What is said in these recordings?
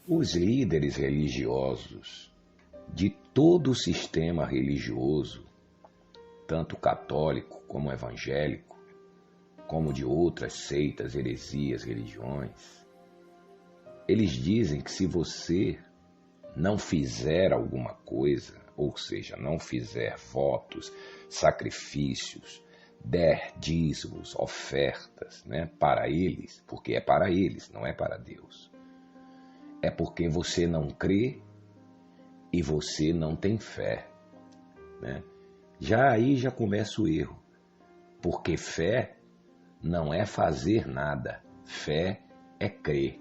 Os líderes religiosos de todo o sistema religioso, tanto católico como evangélico, como de outras seitas, heresias, religiões, eles dizem que se você não fizer alguma coisa, ou seja, não fizer votos, sacrifícios, der dízimos, ofertas, né, para eles, porque é para eles, não é para Deus. É porque você não crê e você não tem fé, né? Já aí já começa o erro, porque fé não é fazer nada, fé é crer,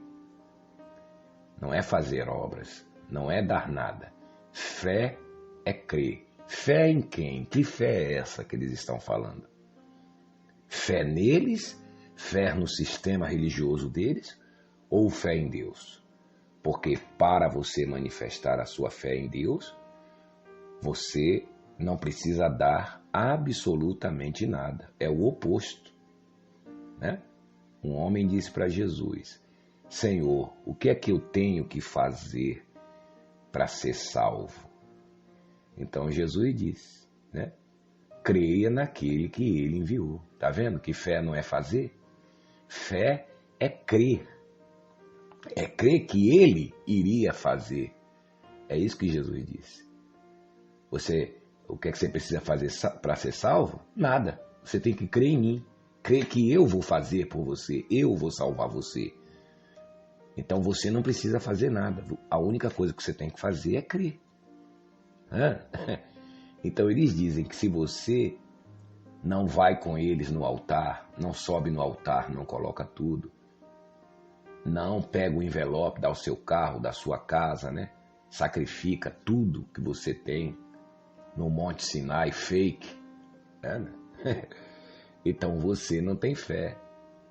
não é fazer obras, não é dar nada, fé é crer. Fé em quem? Que fé é essa que eles estão falando? Fé neles, fé no sistema religioso deles ou fé em Deus? Porque para você manifestar a sua fé em Deus, você não precisa dar absolutamente nada. É o oposto, né? Um homem disse para Jesus: Senhor, o que é que eu tenho que fazer para ser salvo? Então Jesus disse, né? Creia naquele que ele enviou. Tá vendo que fé não é fazer? Fé é crer. É crer que ele iria fazer. É isso que Jesus disse. O que é que você precisa fazer para ser salvo? Nada. Você tem que crer em mim. Crer que eu vou fazer por você. Eu vou salvar você. Então você não precisa fazer nada. A única coisa que você tem que fazer é crer. Então eles dizem que se você não vai com eles no altar, não sobe no altar, não coloca tudo, não pega o envelope, dá o seu carro, da sua casa, né? Sacrifica tudo que você tem no Monte Sinai fake, né? Então você não tem fé.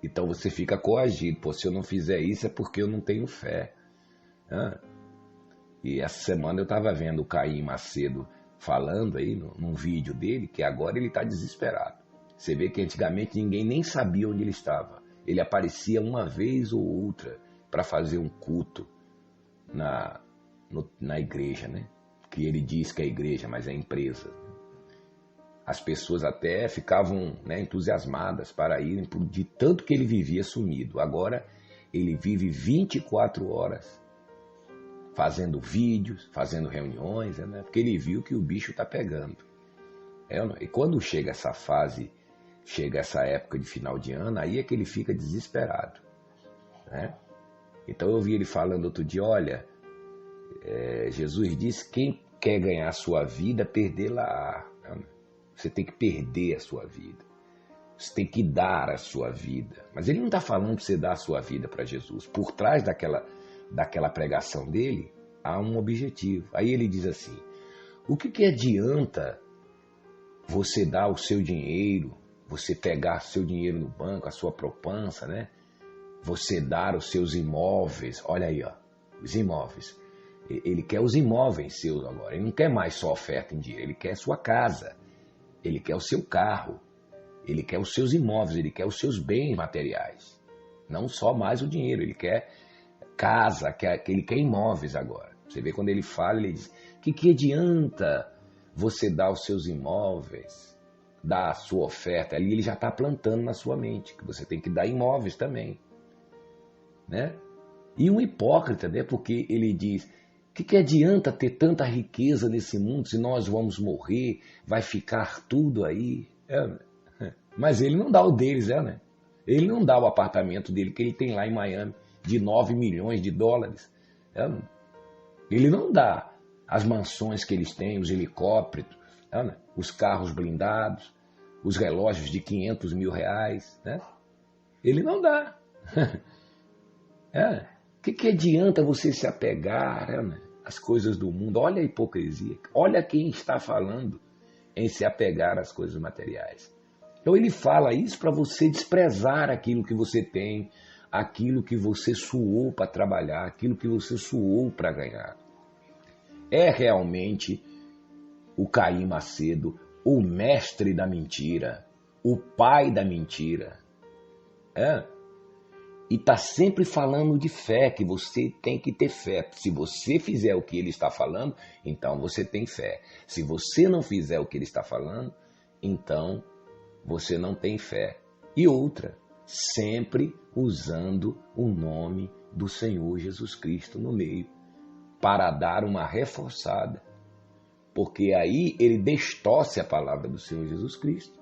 Então você fica coagido. Pô, se eu não fizer isso é porque eu não tenho fé. E essa semana eu estava vendo o Caim Macedo falando aí num vídeo dele que agora ele está desesperado. Você vê que antigamente ninguém nem sabia onde ele estava. Ele aparecia uma vez ou outra para fazer um culto na igreja, né? Que ele diz que é igreja, mas é empresa. As pessoas até ficavam, né, entusiasmadas para irem, de tanto que ele vivia sumido. Agora ele vive 24 horas fazendo vídeos, fazendo reuniões, né? Porque ele viu que o bicho está pegando. E quando chega essa fase, chega essa época de final de ano, aí é que ele fica desesperado, né? Então eu ouvi ele falando outro dia, olha, Jesus disse que quem quer ganhar a sua vida, perdê-la. Você tem que perder a sua vida. Você tem que dar a sua vida. Mas ele não está falando para você dar a sua vida para Jesus. Por trás daquela pregação dele, há um objetivo. Aí ele diz assim, o que adianta você dar o seu dinheiro, você pegar seu dinheiro no banco, a sua poupança, né? Você dar os seus imóveis, olha aí, ó, os imóveis. Ele quer os imóveis seus agora, ele não quer mais só oferta em dinheiro, ele quer a sua casa, ele quer o seu carro, ele quer os seus imóveis, ele quer os seus bens materiais. Não só mais o dinheiro, ele quer casa, ele quer imóveis agora. Você vê quando ele fala, ele diz, que adianta você dar os seus imóveis, dar a sua oferta? Ali ele já está plantando na sua mente, que você tem que dar imóveis também, né? E um hipócrita, né? Porque ele diz, que adianta ter tanta riqueza nesse mundo se nós vamos morrer, vai ficar tudo aí? Mas ele não dá o deles, né? Ele não dá o apartamento dele que ele tem lá em Miami, de 9 milhões de dólares. Ele não dá as mansões que eles têm, os helicópteros, os carros blindados, os relógios de 500 mil reais. Né? Ele não dá. Que adianta você se apegar às coisas do mundo? Olha a hipocrisia. Olha quem está falando em se apegar às coisas materiais. Então ele fala isso para você desprezar aquilo que você tem, aquilo que você suou para trabalhar, aquilo que você suou para ganhar. É realmente o Caim Macedo, o mestre da mentira, o pai da mentira. E está sempre falando de fé, que você tem que ter fé. Se você fizer o que ele está falando, então você tem fé. Se você não fizer o que ele está falando, então você não tem fé. E outra, sempre usando o nome do Senhor Jesus Cristo no meio, para dar uma reforçada. Porque aí ele distorce a palavra do Senhor Jesus Cristo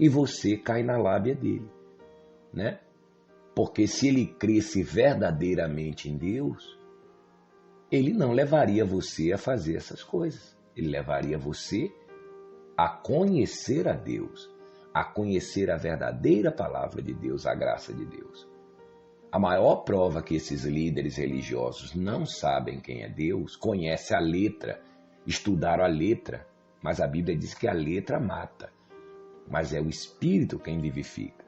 e você cai na lábia dele, né? Porque se ele cresce verdadeiramente em Deus, ele não levaria você a fazer essas coisas. Ele levaria você a conhecer a Deus, a conhecer a verdadeira palavra de Deus, a graça de Deus. A maior prova que esses líderes religiosos não sabem quem é Deus, conhece a letra, estudaram a letra, mas a Bíblia diz que a letra mata, mas é o Espírito quem vivifica.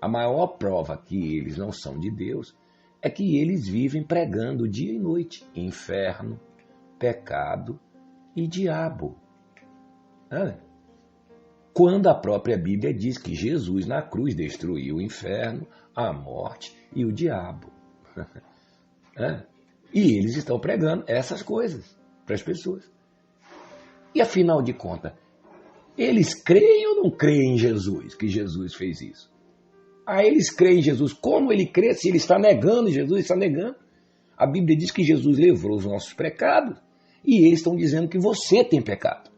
A maior prova que eles não são de Deus é que eles vivem pregando dia e noite inferno, pecado e diabo. Quando a própria Bíblia diz que Jesus na cruz destruiu o inferno, a morte e o diabo. E eles estão pregando essas coisas para as pessoas. E afinal de contas, eles creem ou não creem em Jesus, que Jesus fez isso? Eles creem em Jesus. Como ele crê se ele está negando Jesus? Está negando. A Bíblia diz que Jesus levou os nossos pecados e eles estão dizendo que você tem pecado.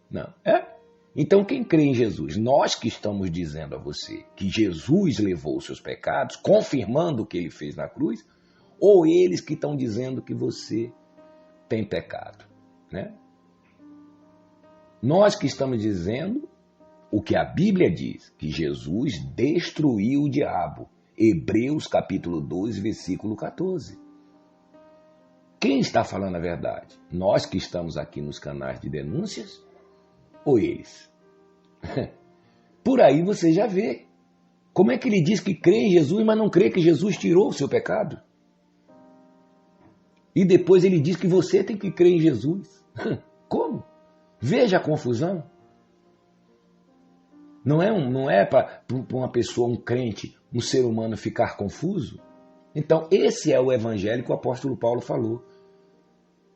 Não, é? Então quem crê em Jesus? Nós que estamos dizendo a você que Jesus levou os seus pecados, confirmando o que ele fez na cruz, ou eles que estão dizendo que você tem pecado, né? Nós que estamos dizendo o que a Bíblia diz, que Jesus destruiu o diabo. Hebreus capítulo 12, versículo 14. Quem está falando a verdade? Nós que estamos aqui nos canais de denúncias ou eles? Por aí você já vê. Como é que ele diz que crê em Jesus, mas não crê que Jesus tirou o seu pecado? E depois ele diz que você tem que crer em Jesus. Como? Veja a confusão. Não é para uma pessoa, um crente, um ser humano ficar confuso? Então, esse é o evangelho que o apóstolo Paulo falou,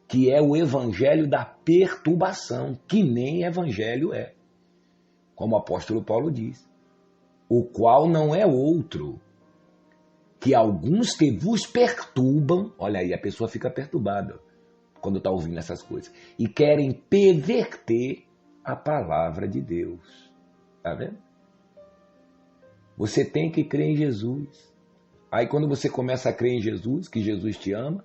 que é o evangelho da perturbação, que nem evangelho é. Como o apóstolo Paulo diz, o qual não é outro, que alguns que vos perturbam, olha aí, a pessoa fica perturbada quando está ouvindo essas coisas, e querem perverter a palavra de Deus. Está vendo? Você tem que crer em Jesus. Aí quando você começa a crer em Jesus, que Jesus te ama,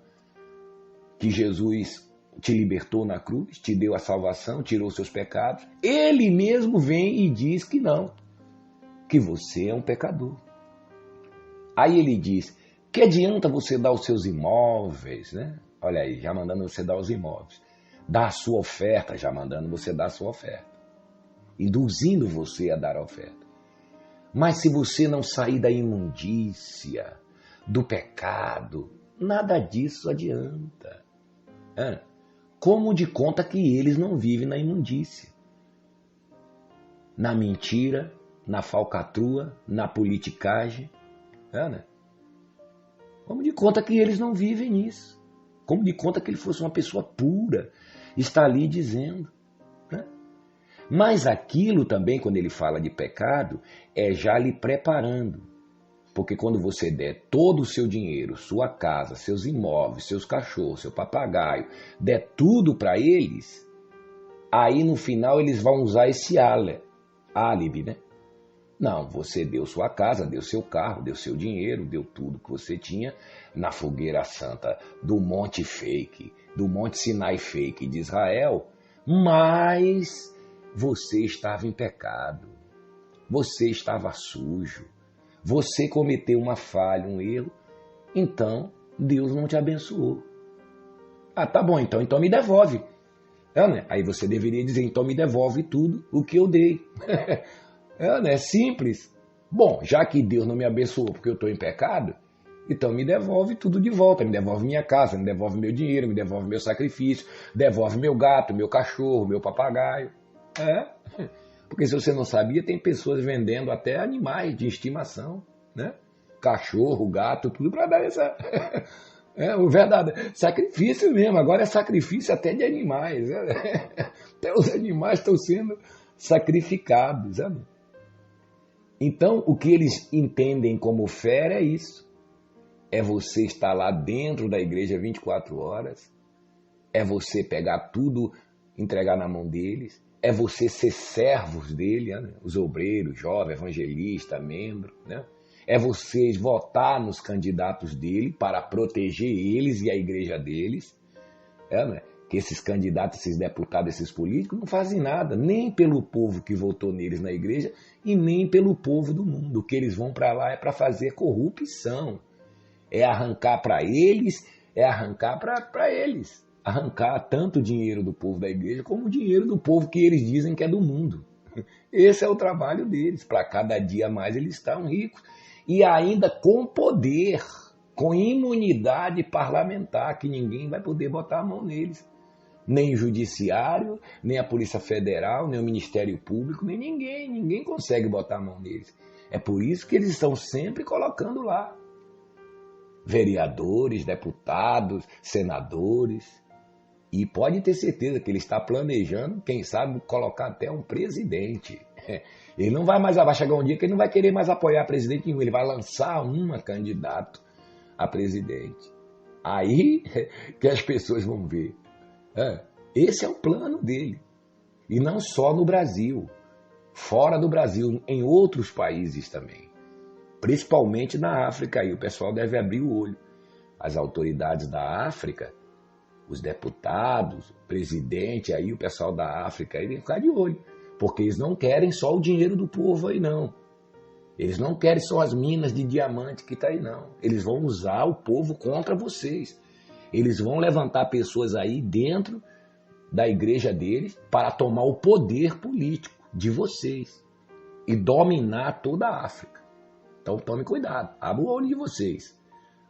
que Jesus te libertou na cruz, te deu a salvação, tirou seus pecados, ele mesmo vem e diz que não, que você é um pecador. Aí ele diz, que adianta você dar os seus imóveis, né? Olha aí, já mandando você dar os imóveis. Dar a sua oferta, já mandando você dar a sua oferta. Induzindo você a dar a oferta. Mas se você não sair da imundícia, do pecado, nada disso adianta. Como de conta que eles não vivem na imundícia? Na mentira, na falcatrua, na politicagem. Como de conta que eles não vivem nisso? Como de conta que ele fosse uma pessoa pura, está ali dizendo. Mas aquilo também, quando ele fala de pecado, é já lhe preparando. Porque quando você der todo o seu dinheiro, sua casa, seus imóveis, seus cachorros, seu papagaio, der tudo para eles, aí no final eles vão usar esse álibi, né? Não, você deu sua casa, deu seu carro, deu seu dinheiro, deu tudo que você tinha na fogueira santa do Monte Fake, do Monte Sinai Fake de Israel, mas você estava em pecado, você estava sujo, você cometeu uma falha, um erro, então Deus não te abençoou. Tá bom, então me devolve. Né? Aí você deveria dizer, então me devolve tudo o que eu dei. É simples. Bom, já que Deus não me abençoou porque eu estou em pecado, então me devolve tudo de volta, me devolve minha casa, me devolve meu dinheiro, me devolve meu sacrifício, devolve meu gato, meu cachorro, meu papagaio. Porque se você não sabia, tem pessoas vendendo até animais de estimação, né? cachorro, gato, tudo para dar essa... o verdadeiro sacrifício mesmo. Agora é sacrifício até de animais. Até os animais estão sendo sacrificados. Sabe? Então, o que eles entendem como fé é isso. É você estar lá dentro da igreja 24 horas. É você pegar tudo, entregar na mão deles. É você ser servos dele, né? Os obreiros, jovem, evangelista, membro, né? É vocês votar nos candidatos dele para proteger eles e a igreja deles. Né? Que esses candidatos, esses deputados, esses políticos não fazem nada, nem pelo povo que votou neles na igreja e nem pelo povo do mundo. O que eles vão para lá é para fazer corrupção. É arrancar para eles, é arrancar para eles. Arrancar tanto o dinheiro do povo da igreja como o dinheiro do povo que eles dizem que é do mundo. Esse é o trabalho deles. Para cada dia mais eles estão ricos. E ainda com poder, com imunidade parlamentar, que ninguém vai poder botar a mão neles. Nem o judiciário, nem a Polícia Federal, nem o Ministério Público, nem ninguém. Ninguém consegue botar a mão neles. É por isso que eles estão sempre colocando lá vereadores, deputados, senadores. E pode ter certeza que ele está planejando, quem sabe, colocar até um presidente. Ele não vai mais, vai chegar um dia que ele não vai querer mais apoiar presidente nenhum, ele vai lançar uma candidato a presidente. Aí que as pessoas vão ver. Esse é o plano dele. E não só no Brasil, fora do Brasil, em outros países também. Principalmente na África, aí o pessoal deve abrir o olho. As autoridades da África, os deputados, o presidente, aí o pessoal da África, aí tem que ficar de olho. Porque eles não querem só o dinheiro do povo aí, não. Eles não querem só as minas de diamante que está aí, não. Eles vão usar o povo contra vocês. Eles vão levantar pessoas aí dentro da igreja deles para tomar o poder político de vocês e dominar toda a África. Então tome cuidado, abra o olho de vocês.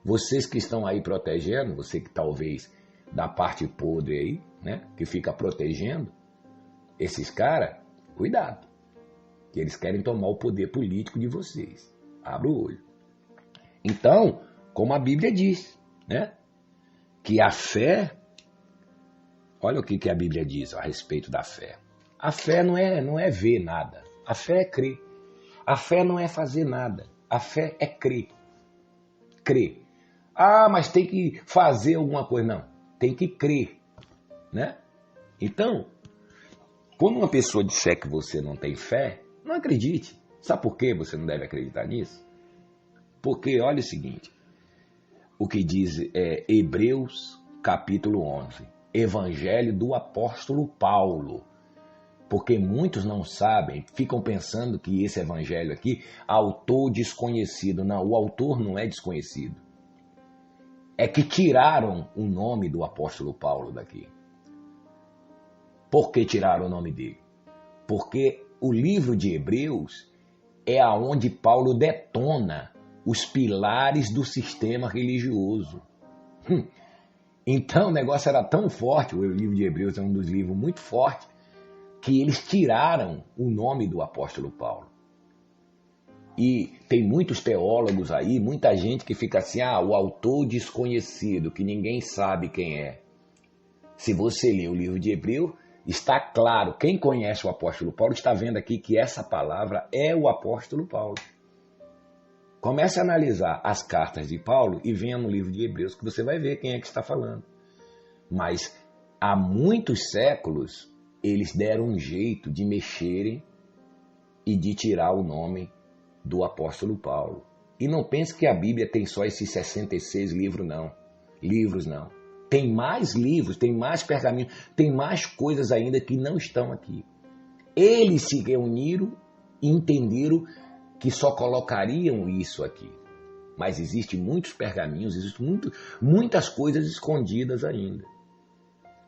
Vocês que estão aí protegendo, você que talvez da parte podre aí, né, que fica protegendo esses caras, cuidado, que eles querem tomar o poder político de vocês. Abra o olho. Então, como a Bíblia diz, né, que a fé, olha o que a Bíblia diz a respeito da fé. A fé não é ver nada, a fé é crer. A fé não é fazer nada, a fé é crer. Crer. Ah, mas tem que fazer alguma coisa. Não, tem que crer, né? Então, quando uma pessoa disser que você não tem fé, não acredite. Sabe por que você não deve acreditar nisso? Porque, olha o seguinte, o que diz Hebreus capítulo 11, Evangelho do apóstolo Paulo. Porque muitos não sabem, ficam pensando que esse evangelho aqui, autor desconhecido. Não, o autor não é desconhecido. É que tiraram o nome do apóstolo Paulo daqui. Por que tiraram o nome dele? Porque o livro de Hebreus é aonde Paulo detona os pilares do sistema religioso. Então o negócio era tão forte, o livro de Hebreus é um dos livros muito fortes, que eles tiraram o nome do apóstolo Paulo. E tem muitos teólogos aí, muita gente que fica assim, o autor desconhecido, que ninguém sabe quem é. Se você ler o livro de Hebreus, está claro, quem conhece o apóstolo Paulo está vendo aqui que essa palavra é o apóstolo Paulo. Comece a analisar as cartas de Paulo e venha no livro de Hebreus que você vai ver quem é que está falando. Mas há muitos séculos eles deram um jeito de mexerem e de tirar o nome do apóstolo Paulo. E não pense que a Bíblia tem só esses 66 livros, não. Livros, não. Tem mais livros, tem mais pergaminhos, tem mais coisas ainda que não estão aqui. Eles se reuniram e entenderam que só colocariam isso aqui. Mas existem muitos pergaminhos, existem muitas coisas escondidas ainda,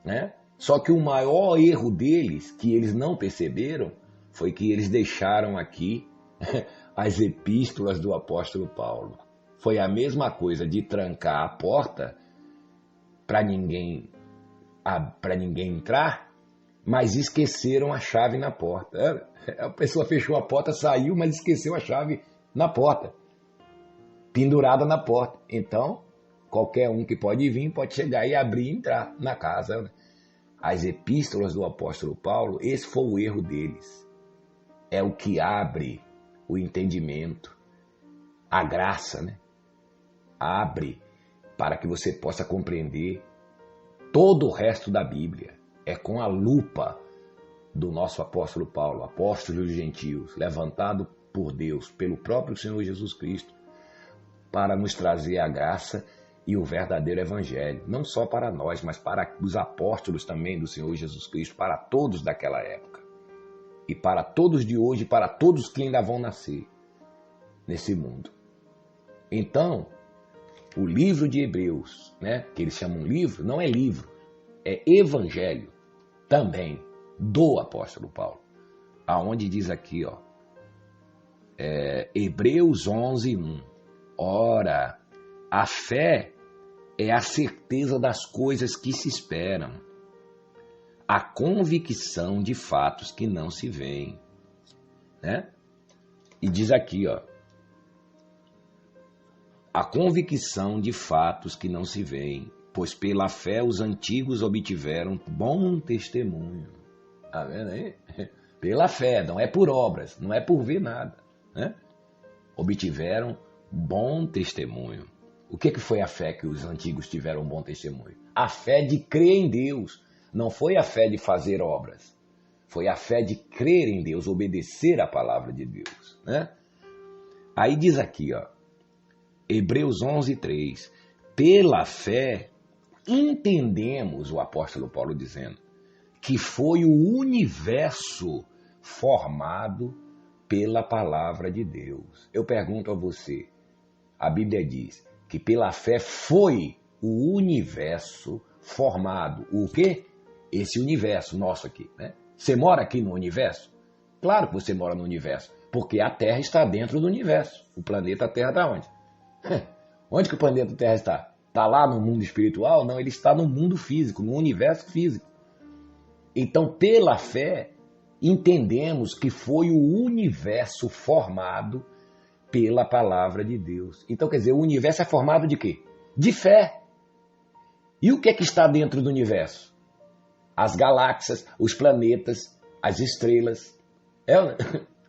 né? Só que o maior erro deles, que eles não perceberam, foi que eles deixaram aqui as epístolas do apóstolo Paulo. Foi a mesma coisa de trancar a porta para ninguém entrar, mas esqueceram a chave na porta. A pessoa fechou a porta, saiu, mas esqueceu a chave na porta. pendurada na porta. Então, qualquer um que pode vir, pode chegar e abrir e entrar na casa, né? As epístolas do apóstolo Paulo, esse foi o erro deles. É o que abre o entendimento, a graça, né? Abre para que você possa compreender todo o resto da Bíblia. É com a lupa do nosso apóstolo Paulo, apóstolo dos gentios, levantado por Deus, pelo próprio Senhor Jesus Cristo, para nos trazer a graça e o verdadeiro evangelho, não só para nós, mas para os apóstolos também do Senhor Jesus Cristo, para todos daquela época, e para todos de hoje, para todos que ainda vão nascer nesse mundo. Então, o livro de Hebreus, né, que eles chamam livro, não é livro, é evangelho também do apóstolo Paulo, aonde diz aqui, ó, Hebreus 11:1. Ora, a fé é a certeza das coisas que se esperam, a convicção de fatos que não se veem, né? E diz aqui, ó, a convicção de fatos que não se veem, pois pela fé os antigos obtiveram bom testemunho. Tá vendo aí? Pela fé, não é por obras, não é por ver nada, né? Obtiveram bom testemunho. O que foi a fé que os antigos tiveram bom testemunho? A fé de crer em Deus. Não foi a fé de fazer obras. Foi a fé de crer em Deus, obedecer a palavra de Deus, né? Aí diz aqui, ó, Hebreus 11:3. Pela fé entendemos, o apóstolo Paulo dizendo, que foi o universo formado pela palavra de Deus. Eu pergunto a você, a Bíblia diz que pela fé foi o universo formado. O quê? Esse universo nosso aqui, né? Você mora aqui no universo? Claro que você mora no universo, porque a Terra está dentro do universo. O planeta Terra está onde? Onde que o planeta Terra está? Está lá no mundo espiritual? Não, ele está no mundo físico, no universo físico. Então, pela fé, entendemos que foi o universo formado pela palavra de Deus. Então, quer dizer, o universo é formado de quê? De fé. E o que é que está dentro do universo? As galáxias, os planetas, as estrelas,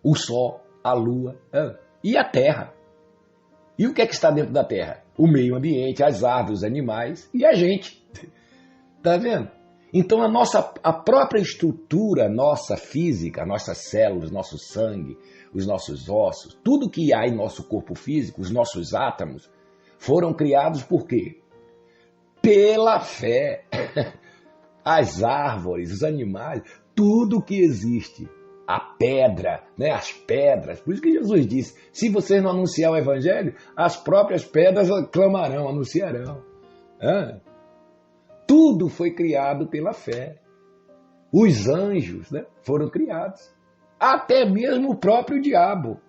o Sol, a Lua, e a Terra. E o que é que está dentro da Terra? O meio ambiente, as árvores, os animais e a gente. Tá vendo? Então a própria estrutura nossa física, nossas células, nosso sangue, os nossos ossos, tudo que há em nosso corpo físico, os nossos átomos, foram criados por quê? Pela fé. As árvores, os animais, tudo que existe. A pedra, né? As pedras. Por isso que Jesus disse, se vocês não anunciar o evangelho, as próprias pedras clamarão, anunciarão. Tudo foi criado pela fé. Os anjos, né, foram criados. Até mesmo o próprio diabo,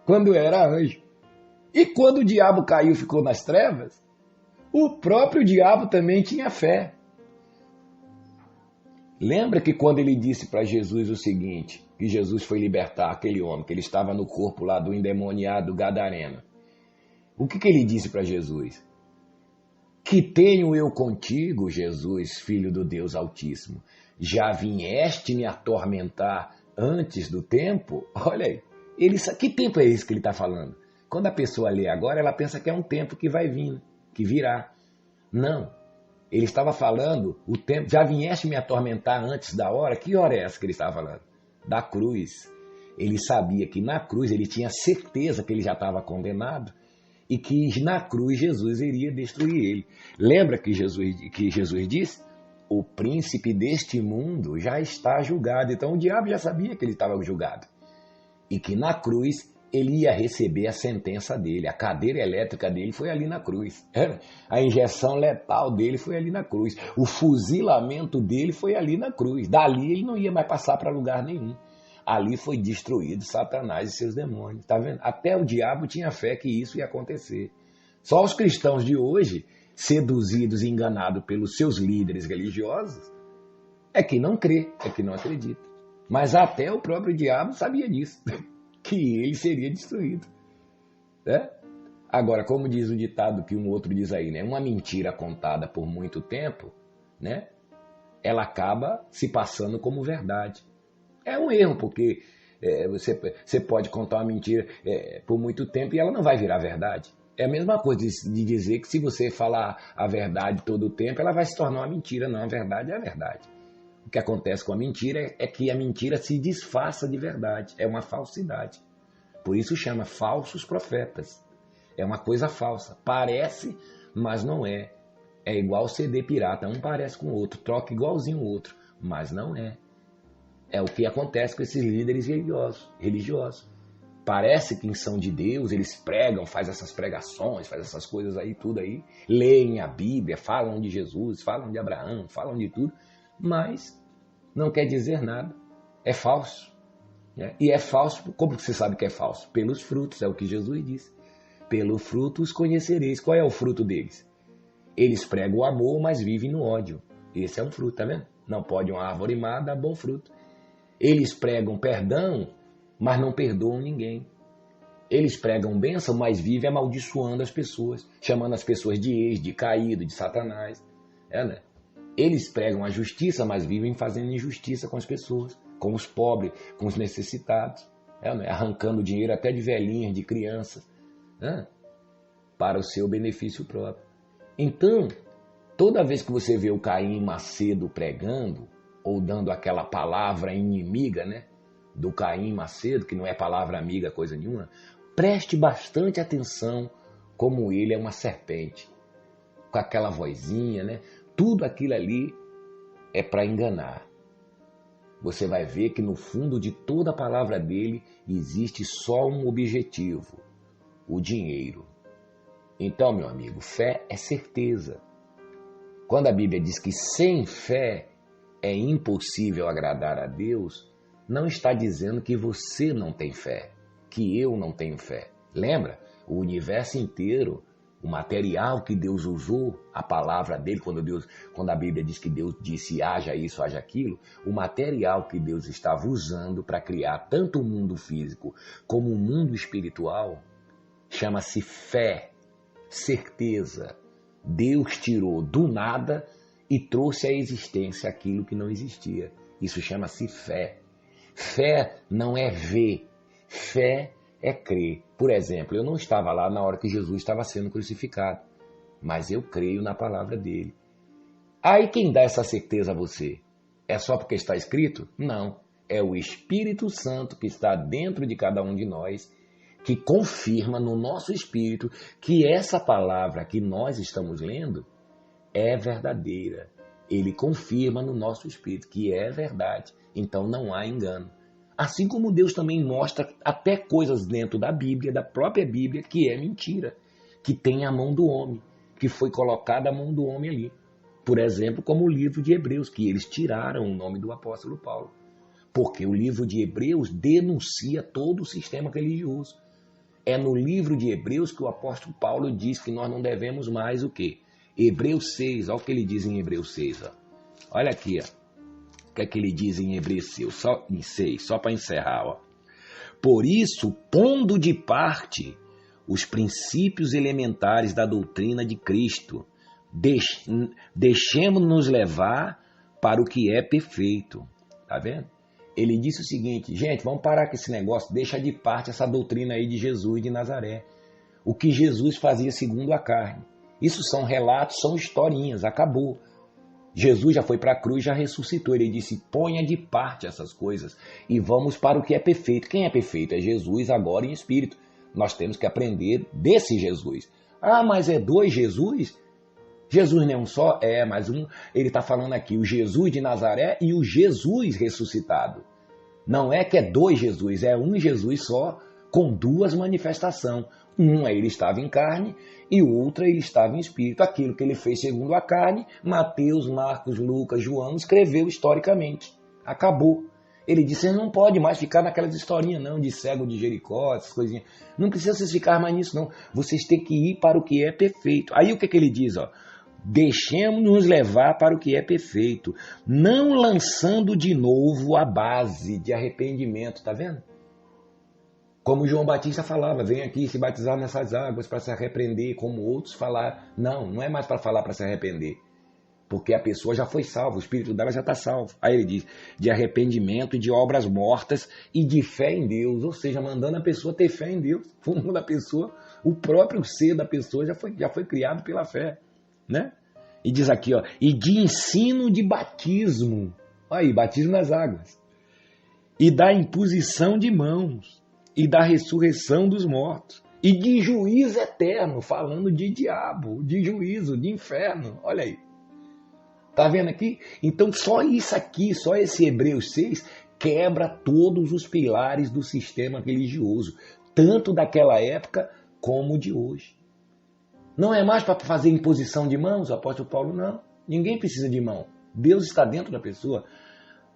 quando era anjo. E quando o diabo caiu e ficou nas trevas, o próprio diabo também tinha fé. Lembra que quando ele disse para Jesus o seguinte, que Jesus foi libertar aquele homem, que ele estava no corpo lá do endemoniado Gadareno. O que ele disse para Jesus? Que tenho eu contigo, Jesus, filho do Deus Altíssimo? Já vieste me atormentar antes do tempo? Olha aí, que tempo é esse que ele está falando? Quando a pessoa lê agora, ela pensa que é um tempo que vai vir, que virá. Não, ele estava falando, o tempo, já vieste me atormentar antes da hora? Que hora é essa que ele estava falando? Da cruz. Ele sabia que na cruz, ele tinha certeza que ele já estava condenado, e que na cruz Jesus iria destruir ele. Lembra que Jesus disse? O príncipe deste mundo já está julgado. Então o diabo já sabia que ele estava julgado. E que na cruz ele ia receber a sentença dele. A cadeira elétrica dele foi ali na cruz. A injeção letal dele foi ali na cruz. O fuzilamento dele foi ali na cruz. Dali ele não ia mais passar para lugar nenhum. Ali foi destruído Satanás e seus demônios. Tá vendo? Até o diabo tinha fé que isso ia acontecer. Só os cristãos de hoje, seduzidos e enganados pelos seus líderes religiosos, é que não crê, é que não acredita. Mas até o próprio diabo sabia disso, que ele seria destruído, né? Agora, como diz o ditado que um outro diz aí, né? Uma mentira contada por muito tempo, né? Ela acaba se passando como verdade. É um erro, porque você pode contar uma mentira por muito tempo e ela não vai virar verdade. É a mesma coisa de dizer que se você falar a verdade todo o tempo, ela vai se tornar uma mentira. Não, a verdade é a verdade. O que acontece com a mentira é que a mentira se disfarça de verdade. É uma falsidade. Por isso chama falsos profetas. É uma coisa falsa. Parece, mas não é. É igual CD pirata. Um parece com o outro. Troca igualzinho o outro. Mas não é. É o que acontece com esses líderes religiosos. Parece que são de Deus, eles pregam, fazem essas pregações, fazem essas coisas aí, tudo aí. Leem a Bíblia, falam de Jesus, falam de Abraão, falam de tudo. Mas não quer dizer nada. É falso. Né? E é falso, como você sabe que é falso? Pelos frutos, é o que Jesus disse. Pelo fruto os conhecereis. Qual é o fruto deles? Eles pregam o amor, mas vivem no ódio. Esse é um fruto, tá vendo? Não pode uma árvore má dar bom fruto. Eles pregam perdão, mas não perdoam ninguém. Eles pregam bênção, mas vivem amaldiçoando as pessoas, chamando as pessoas de ex, de caído, de satanás. Né? Eles pregam a justiça, mas vivem fazendo injustiça com as pessoas, com os pobres, com os necessitados, né? Arrancando dinheiro até de velhinhas, de crianças, né? Para o seu benefício próprio. Então, toda vez que você vê o Caim Macedo pregando, ou dando aquela palavra inimiga, né, do Caim Macedo, que não é palavra amiga, coisa nenhuma, preste bastante atenção como ele é uma serpente, com aquela vozinha, né? Tudo aquilo ali é para enganar. Você vai ver que no fundo de toda a palavra dele existe só um objetivo, o dinheiro. Então, meu amigo, fé é certeza. Quando a Bíblia diz que sem fé é impossível agradar a Deus, não está dizendo que você não tem fé, que eu não tenho fé. Lembra? O universo inteiro, o material que Deus usou, a palavra dele, quando a Bíblia diz que Deus disse haja isso, haja aquilo, o material que Deus estava usando para criar tanto o mundo físico como o mundo espiritual, chama-se fé, certeza. Deus tirou do nada e trouxe à existência aquilo que não existia. Isso chama-se fé. Fé não é ver, fé é crer. Por exemplo, eu não estava lá na hora que Jesus estava sendo crucificado, mas eu creio na palavra dele. Aí quem dá essa certeza a você? É só porque está escrito? Não. É o Espírito Santo que está dentro de cada um de nós, que confirma no nosso espírito que essa palavra que nós estamos lendo é verdadeira. Ele confirma no nosso espírito que é verdade. Então não há engano. Assim como Deus também mostra até coisas dentro da Bíblia, da própria Bíblia, que é mentira, que tem a mão do homem, que foi colocada a mão do homem ali. Por exemplo, como o livro de Hebreus, que eles tiraram o nome do apóstolo Paulo. Porque o livro de Hebreus denuncia todo o sistema religioso. É no livro de Hebreus que o apóstolo Paulo diz que nós não devemos mais o quê? Hebreus 6, olha o que ele diz em Hebreus 6. Ó. Olha aqui, ó. O que é que ele diz em Hebreus 6, só para encerrar. Ó. Por isso, pondo de parte os princípios elementares da doutrina de Cristo, deixemos-nos levar para o que é perfeito. Tá vendo? Ele disse o seguinte, gente, vamos parar com esse negócio, deixa de parte essa doutrina aí de Jesus de Nazaré. O que Jesus fazia segundo a carne. Isso são relatos, são historinhas, acabou. Jesus já foi para a cruz, já ressuscitou. Ele disse, ponha de parte essas coisas e vamos para o que é perfeito. Quem é perfeito? É Jesus agora em espírito. Nós temos que aprender desse Jesus. Ah, mas é dois Jesus? Jesus não é um só? É, mas ele está falando aqui, o Jesus de Nazaré e o Jesus ressuscitado. Não é que é dois Jesus, é um Jesus só, com duas manifestações. Uma ele estava em carne e outra ele estava em espírito. Aquilo que ele fez segundo a carne, Mateus, Marcos, Lucas, João escreveu historicamente. Acabou. Ele disse, você não pode mais ficar naquelas historinhas não, de cego de Jericó, essas coisinhas. Não precisa vocês ficar mais nisso não. Vocês têm que ir para o que é perfeito. Aí o que ele diz? Ó? Deixemos-nos levar para o que é perfeito, não lançando de novo a base de arrependimento. Tá vendo? Como João Batista falava, vem aqui se batizar nessas águas para se arrepender, como outros falar. Não, não é mais para falar para se arrepender. Porque a pessoa já foi salva, o espírito dela já está salvo. Aí ele diz, de arrependimento e de obras mortas e de fé em Deus. Ou seja, mandando a pessoa ter fé em Deus. O fundo da pessoa, o próprio ser da pessoa já foi criado pela fé. Né? E diz aqui, ó, e de ensino de batismo. Aí, batismo nas águas. E da imposição de mãos. E da ressurreição dos mortos. E de juízo eterno, falando de diabo, de juízo, de inferno. Olha aí. Tá vendo aqui? Então só isso aqui, só esse Hebreus 6, quebra todos os pilares do sistema religioso. Tanto daquela época como de hoje. Não é mais para fazer imposição de mãos, o apóstolo Paulo, não. Ninguém precisa de mão. Deus está dentro da pessoa.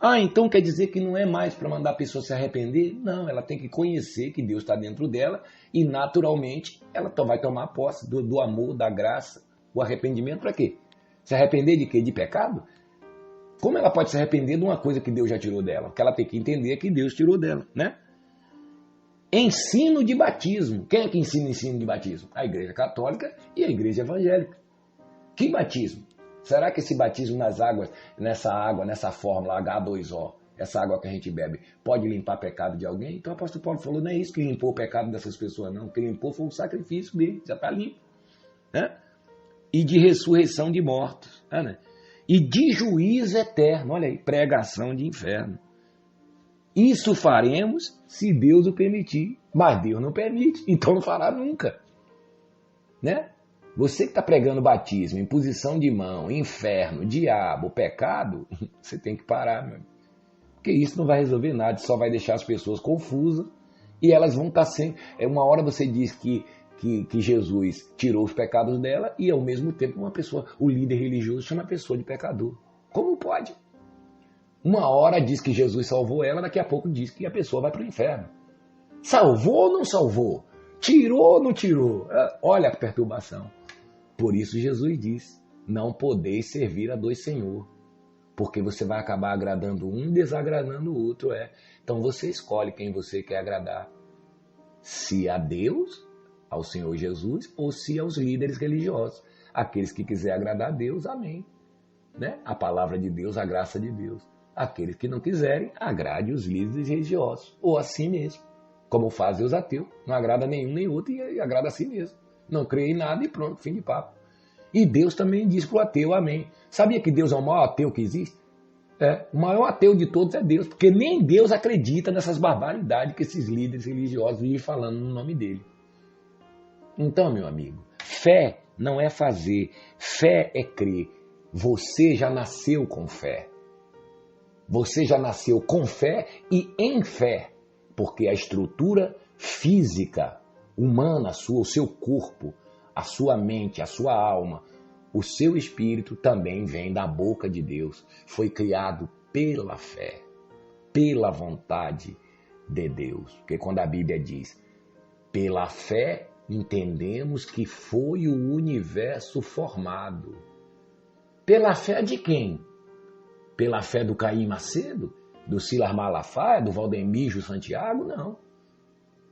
Ah, então quer dizer que não é mais para mandar a pessoa se arrepender? Não, ela tem que conhecer que Deus está dentro dela e naturalmente ela vai tomar posse do amor, da graça, o arrependimento para quê? Se arrepender de quê? De pecado? Como ela pode se arrepender de uma coisa que Deus já tirou dela? Porque ela tem que entender que Deus tirou dela, né? Ensino de batismo. Quem é que ensina ensino de batismo? A Igreja Católica e a Igreja Evangélica. Que batismo? Será que esse batismo nas águas, nessa fórmula H2O, essa água que a gente bebe, pode limpar pecado de alguém? Então o apóstolo Paulo falou, não é isso que limpou o pecado dessas pessoas, não. O que limpou foi o sacrifício dele, já está limpo. Né? E de ressurreição de mortos. Né? E de juízo eterno. Olha aí, pregação de inferno. Isso faremos se Deus o permitir. Mas Deus não permite, então não fará nunca. Né? Você que está pregando batismo, imposição de mão, inferno, diabo, pecado, você tem que parar, meu. Porque isso não vai resolver nada, só vai deixar as pessoas confusas e elas vão estar sempre... Uma hora você diz que Jesus tirou os pecados dela e ao mesmo tempo o líder religioso chama a pessoa de pecador. Como pode? Uma hora diz que Jesus salvou ela, daqui a pouco diz que a pessoa vai para o inferno. Salvou ou não salvou? Tirou ou não tirou? Olha a perturbação. Por isso Jesus diz, não podeis servir a dois senhores, porque você vai acabar agradando um e desagradando o outro. Então você escolhe quem você quer agradar. Se a Deus, ao Senhor Jesus, ou se aos líderes religiosos. Aqueles que quiserem agradar a Deus, amém. Né? A palavra de Deus, a graça de Deus. Aqueles que não quiserem, agrade os líderes religiosos, ou a si mesmo. Como fazem os ateus, não agrada nenhum nem outro e agrada a si mesmo. Não crê em nada e pronto, fim de papo. E Deus também diz para o ateu, amém. Sabia que Deus é o maior ateu que existe? O maior ateu de todos é Deus, porque nem Deus acredita nessas barbaridades que esses líderes religiosos vivem falando no nome dele. Então, meu amigo, fé não é fazer, fé é crer. Você já nasceu com fé. Você já nasceu com fé e em fé, porque a estrutura física, humana sua, o seu corpo, a sua mente, a sua alma, o seu espírito também vem da boca de Deus. Foi criado pela fé, pela vontade de Deus. Porque quando a Bíblia diz, pela fé entendemos que foi o universo formado. Pela fé de quem? Pela fé do Caim Macedo? Do Silas Malafaia? Do Valdemiro Santiago? Não.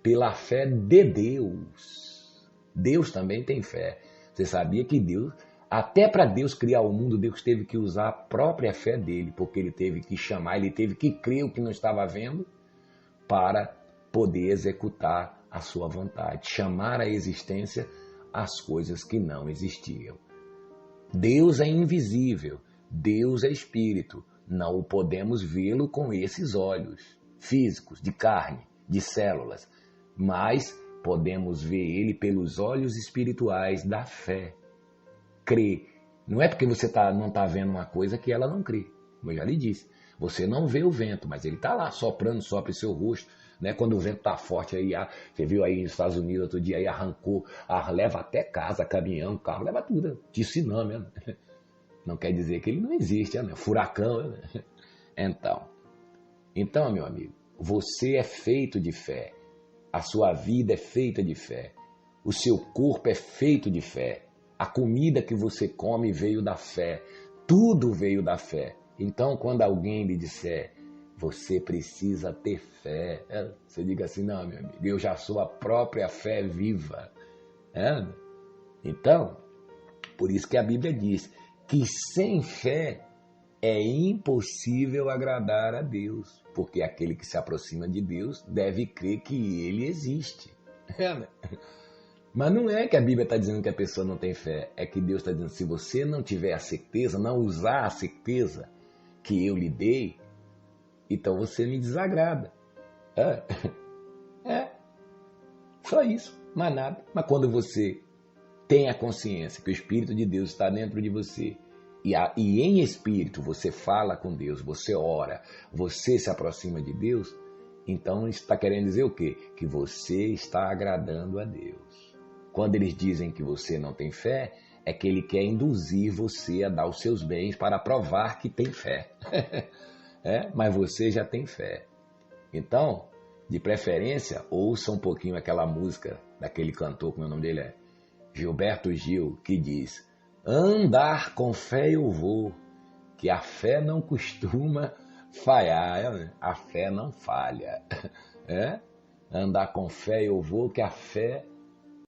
Pela fé de Deus. Deus também tem fé. Você sabia que Deus, até para Deus criar o mundo, Deus teve que usar a própria fé dele, porque ele teve que chamar, ele teve que crer o que não estava vendo para poder executar a sua vontade, chamar à existência as coisas que não existiam. Deus é invisível, Deus é espírito, não o podemos vê-lo com esses olhos físicos, de carne, de células, mas podemos ver ele pelos olhos espirituais da fé. Crer. Não é porque você não está vendo uma coisa que ela não crê. Como eu já lhe disse. Você não vê o vento, mas ele está lá soprando, sopra em seu rosto. Né? Quando o vento está forte, aí, você viu aí nos Estados Unidos outro dia, aí arrancou, leva até casa, caminhão, carro, leva tudo. Tsunami, né? Não quer dizer que ele não existe, né? Furacão. Né? Então, meu amigo, você é feito de fé. A sua vida é feita de fé. O seu corpo é feito de fé. A comida que você come veio da fé. Tudo veio da fé. Então, quando alguém lhe disser Você precisa ter fé. Você diga assim, não, meu amigo, eu já sou a própria fé viva. Então, por isso que a Bíblia diz que sem fé é impossível agradar a Deus, porque aquele que se aproxima de Deus deve crer que Ele existe. Né? Mas não é que a Bíblia está dizendo que a pessoa não tem fé, é que Deus está dizendo, se você não tiver a certeza, não usar a certeza que eu lhe dei, então você me desagrada. Só isso, mais nada. Mas quando você tem a consciência que o Espírito de Deus está dentro de você, e em espírito você fala com Deus, você ora, você se aproxima de Deus, então está querendo dizer o quê? Que você está agradando a Deus. Quando eles dizem que você não tem fé, é que ele quer induzir você a dar os seus bens para provar que tem fé. Mas você já tem fé. Então, de preferência, ouça um pouquinho aquela música daquele cantor, como o nome dele é Gilberto Gil, que diz: andar com fé eu vou, que a fé não costuma falhar. A fé não falha. Andar com fé eu vou, que a fé